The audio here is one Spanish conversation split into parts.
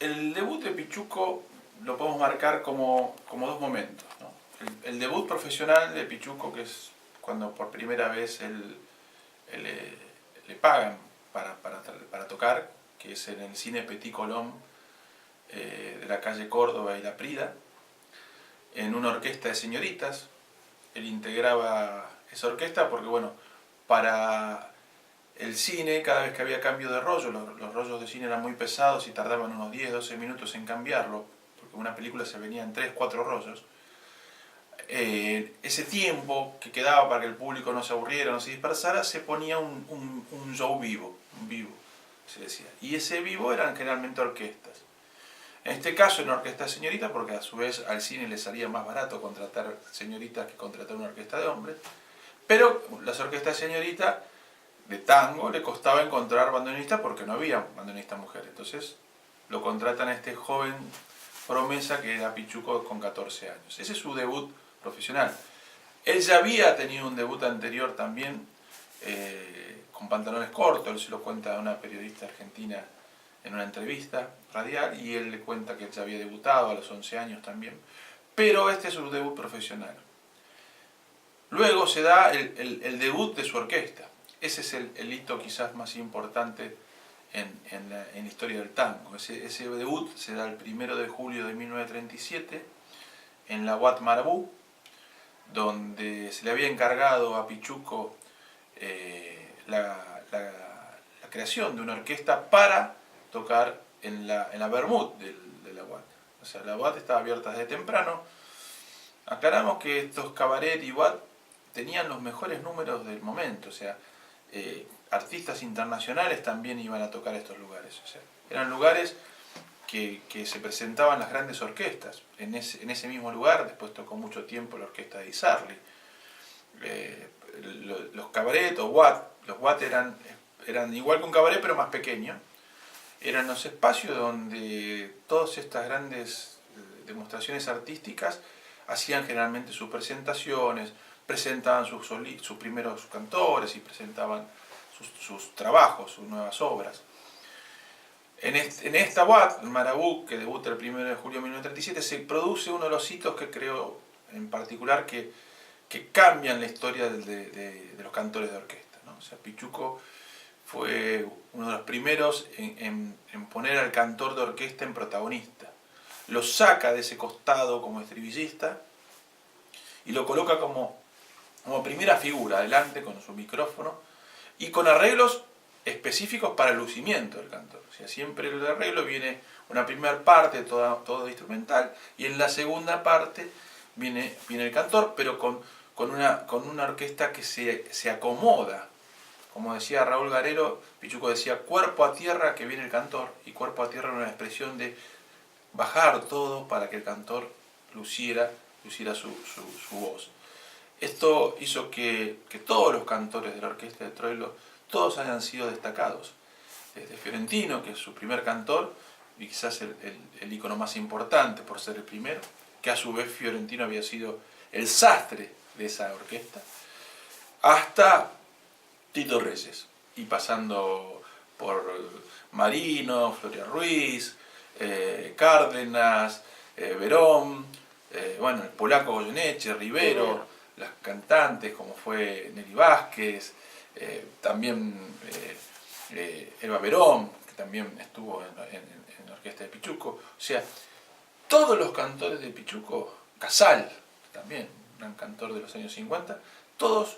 El debut de Pichuco lo podemos marcar como dos momentos, ¿no? El debut profesional de Pichuco, que es cuando por primera vez le pagan para tocar, que es en el cine Petit Colón de la calle Córdoba y La Prida, en una orquesta de señoritas. Él integraba esa orquesta porque, bueno, para el cine, cada vez que había cambio de rollo, los rollos de cine eran muy pesados y tardaban unos 10-12 minutos en cambiarlo, porque una película se venía en 3-4 rollos. Ese tiempo que quedaba para que el público no se aburriera, no se dispersara, se ponía un show vivo, un vivo, se decía. Y ese vivo eran generalmente orquestas. En este caso era una orquesta de señoritas, porque a su vez al cine le salía más barato contratar señoritas que contratar una orquesta de hombres. Pero las orquestas de señoritas de tango le costaba encontrar bandoneonistas porque no había bandoneonistas mujeres. Entonces lo contratan a este joven promesa que era Pichuco con 14 años. Ese es su debut profesional. Él ya había tenido un debut anterior también con pantalones cortos. Él se lo cuenta a una periodista argentina en una entrevista radial y él le cuenta que él ya había debutado a los 11 años también. Pero este es su debut profesional. Luego se da el debut de su orquesta. Ese es el hito quizás más importante en la historia del tango. Ese debut se da el 1 de julio de 1937 en la Boîte Marabout, donde se le había encargado a Pichuco la creación de una orquesta para tocar en la Bermud de la Boîte. O sea, la Boîte estaba abierta desde temprano. Aclaramos que estos cabaret y Boîte tenían los mejores números del momento, o sea, artistas internacionales también iban a tocar estos lugares. O sea, eran lugares que se presentaban las grandes orquestas. En ese mismo lugar, después tocó mucho tiempo la orquesta de Isarli. Los cabaret o Boîte, los Boîte eran igual que un cabaret pero más pequeño. Eran los espacios donde todas estas grandes demostraciones artísticas hacían generalmente sus presentaciones, presentaban sus primeros cantores y presentaban sus trabajos, sus nuevas obras. En esta Boîte, Marabout, que debuta el 1 de julio de 1937, se produce uno de los hitos que creo en particular que cambian la historia de los cantores de orquesta, ¿no? O sea, Pichuco fue uno de los primeros en poner al cantor de orquesta en protagonista. Lo saca de ese costado como estribillista y lo coloca como primera figura, adelante con su micrófono y con arreglos específicos para el lucimiento del cantor. O sea, siempre el arreglo viene una primera parte, todo instrumental, y en la segunda parte viene el cantor, pero con una orquesta que se acomoda. Como decía Raúl Garero, Pichuco decía cuerpo a tierra que viene el cantor, y cuerpo a tierra era una expresión de bajar todo para que el cantor luciera su voz. Esto hizo que todos los cantores de la orquesta de Troilo, todos hayan sido destacados. Desde Fiorentino, que es su primer cantor, y quizás el ícono más importante por ser el primero, que a su vez Fiorentino había sido el sastre de esa orquesta, hasta Tito Reyes, y pasando por Marino, Floria Ruiz, Cárdenas, Verón, bueno, el polaco Goyeneche, Rivero, las cantantes como fue Nelly Vázquez, también Eva Verón, que también estuvo en la orquesta de Pichuco. O sea, todos los cantores de Pichuco, Casal también, un gran cantor de los años 50, todos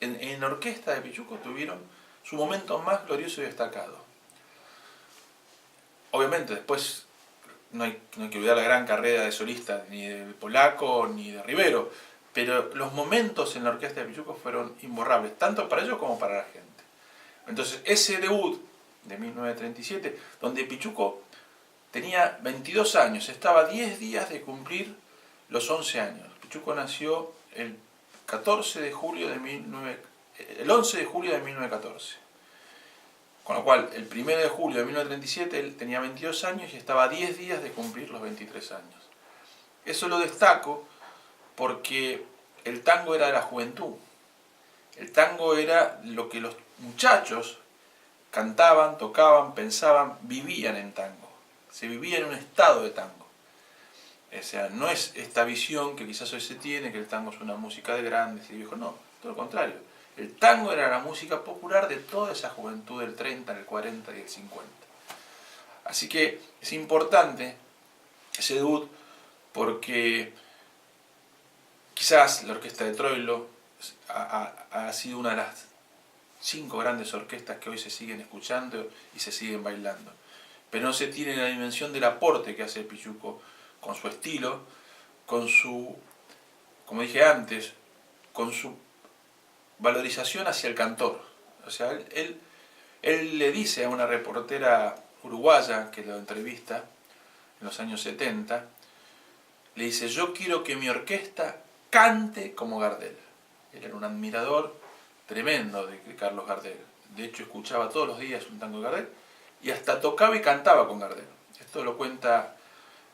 en la orquesta de Pichuco tuvieron su momento más glorioso y destacado. Obviamente después no hay que olvidar la gran carrera de solista ni de Polaco ni de Rivero, pero los momentos en la orquesta de Pichuco fueron imborrables, tanto para ellos como para la gente. Entonces ese debut de 1937, donde Pichuco tenía 22 años, estaba a 10 días de cumplir los 11 años. Pichuco nació el 11 de julio de 1914. Con lo cual, el 1 de julio de 1937 él tenía 22 años y estaba a 10 días de cumplir los 23 años. Eso lo destaco porque el tango era de la juventud. El tango era lo que los muchachos cantaban, tocaban, pensaban, vivían en tango. se vivía en un estado de tango. O sea, no es esta visión que quizás hoy se tiene, que el tango es una música de grandes y viejos, no, todo lo contrario. El tango era la música popular de toda esa juventud del 30, del 40 y el 50. Así que es importante ese debut porque quizás la orquesta de Troilo ha sido una de las 5 grandes orquestas que hoy se siguen escuchando y se siguen bailando. Pero no se tiene la dimensión del aporte que hace Pichuco con su estilo, con su, como dije antes, con su valorización hacia el cantor. O sea, él le dice a una reportera uruguaya que lo entrevista en los años 70, le dice: yo quiero que mi orquesta cante como Gardel. Él era un admirador tremendo de Carlos Gardel. De hecho, escuchaba todos los días un tango de Gardel y hasta tocaba y cantaba con Gardel. Esto lo cuenta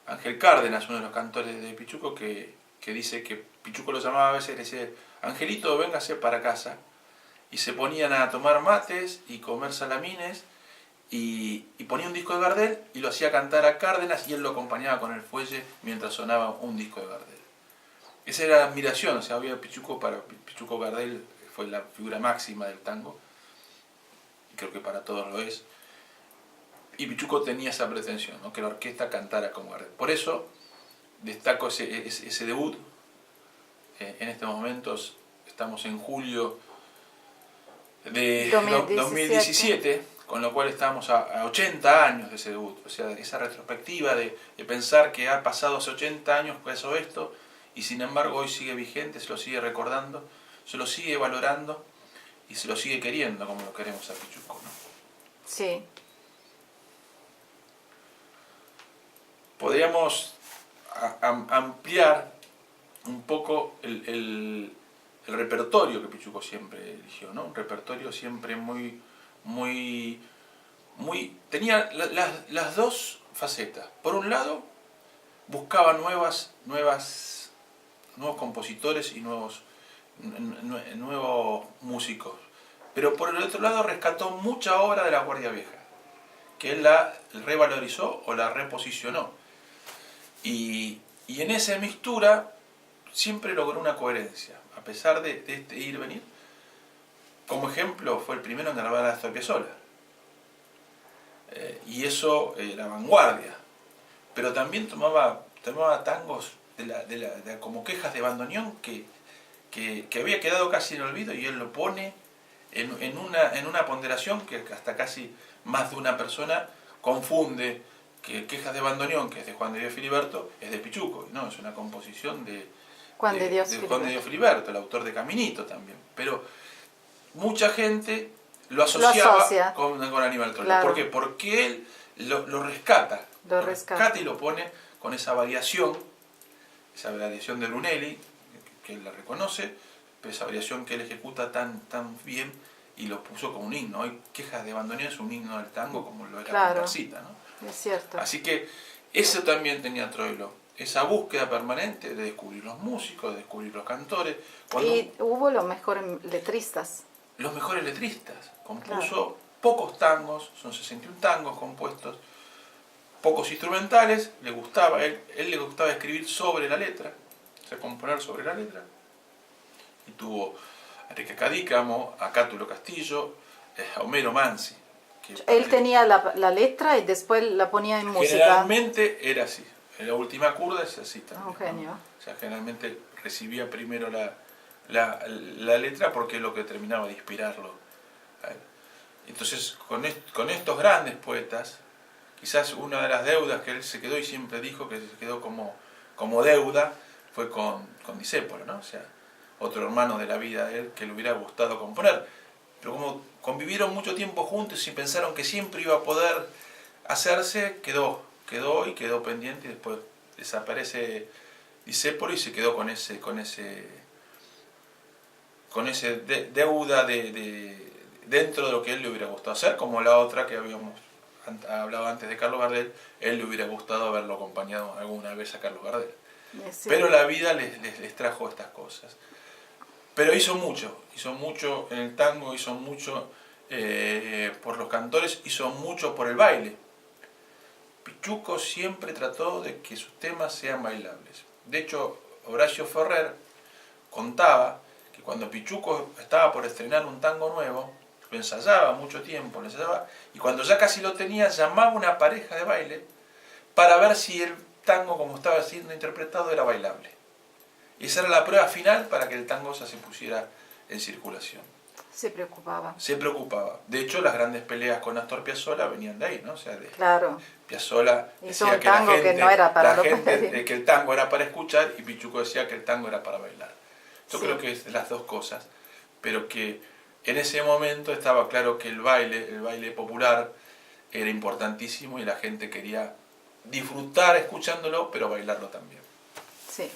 Ángel Cárdenas, uno de los cantores de Pichuco, que dice que Pichuco lo llamaba a veces, le decía: Angelito, véngase para casa. Y se ponían a tomar mates y comer salamines y ponía un disco de Gardel y lo hacía cantar a Cárdenas y él lo acompañaba con el fuelle mientras sonaba un disco de Gardel. Esa era la admiración, o sea, había Pichuco, para Pichuco Gardel fue la figura máxima del tango, y creo que para todos lo es. Y Pichuco tenía esa pretensión, ¿no? Que la orquesta cantara como Gardel. Por eso destaco ese debut. En estos momentos estamos en julio de 2017, con lo cual estamos a 80 años de ese debut. O sea, esa retrospectiva de pensar que ha pasado hace 80 años que pasó esto, y sin embargo hoy sigue vigente, se lo sigue recordando, se lo sigue valorando y se lo sigue queriendo como lo queremos a Pichuco, ¿no? Sí. Podríamos ampliar un poco el repertorio que Pichuco siempre eligió, ¿no? Un repertorio siempre muy tenía las dos facetas. Por un lado, buscaba nuevos compositores y nuevos músicos. Pero por el otro lado rescató mucha obra de la Guardia Vieja, que él la revalorizó o la reposicionó. Y en esa mixtura siempre logró una coherencia, a pesar de este ir y venir. Como ejemplo, fue el primero en grabar a Astor Piazzolla. Y eso, la vanguardia. Pero también tomaba tangos como quejas de bandoneón que había quedado casi en olvido, y él lo pone en una ponderación que hasta casi más de una persona confunde que quejas de bandoneón, que es de Juan de Dios Filiberto, es de Pichuco. No, es una composición de Juan de Dios Filiberto, el autor de Caminito también. Pero mucha gente lo asociaba con Aníbal Troilo. Claro. ¿Por qué? Porque él lo rescata. Lo rescata y lo pone con esa variación de Brunelli, que él la reconoce, pero esa variación que él ejecuta tan bien y lo puso como un himno. Hoy Quejas de bandoneón es un himno del tango como lo era Comparsita, ¿no? Es cierto. Así que eso también tenía Troilo, esa búsqueda permanente de descubrir los músicos, de descubrir los cantores. Y hubo los mejores letristas. Los mejores letristas. Compuso pocos tangos, son 61 tangos compuestos, pocos instrumentales. Él le gustaba escribir sobre la letra, o sea, componer sobre la letra. Y tuvo a Enrique Cadícamo, a Cátulo Castillo, a Homero Mansi. Él tenía la letra y después la ponía en música. Generalmente era así. En la última curda es así también. Un genio. ¿No? O sea, generalmente recibía primero la letra porque es lo que terminaba de inspirarlo a él. Entonces, con estos grandes poetas, quizás una de las deudas que él se quedó y siempre dijo que se quedó como deuda fue con Discépolo, ¿no? O sea, otro hermano de la vida de él que le hubiera gustado componer. Pero como convivieron mucho tiempo juntos y pensaron que siempre iba a poder hacerse, quedó pendiente, y después desaparece Discépolo y se quedó con ese deuda dentro de lo que él le hubiera gustado hacer, como la otra que habíamos hablado antes de Carlos Gardel. Él le hubiera gustado haberlo acompañado alguna vez a Carlos Gardel. Pero la vida les trajo estas cosas. Pero hizo mucho en el tango, hizo mucho por los cantores, hizo mucho por el baile. Pichuco siempre trató de que sus temas sean bailables. De hecho, Horacio Ferrer contaba que cuando Pichuco estaba por estrenar un tango nuevo, lo ensayaba mucho tiempo, lo ensayaba, y cuando ya casi lo tenía, llamaba a una pareja de baile para ver si el tango, como estaba siendo interpretado, era bailable. Y esa era la prueba final para que el tango ya se pusiera en circulación. Se preocupaba. Se preocupaba. De hecho, las grandes peleas con Astor Piazzolla venían de ahí, ¿no? O sea, Claro. Piazzolla Hizo decía un que la tango gente, que no era para la López gente, Verín. que el tango era para escuchar, y Pichuco decía que el tango era para bailar. Yo Sí. creo que es las dos cosas, pero que en ese momento estaba claro que el baile popular era importantísimo y la gente quería disfrutar escuchándolo, pero bailarlo también. Sí.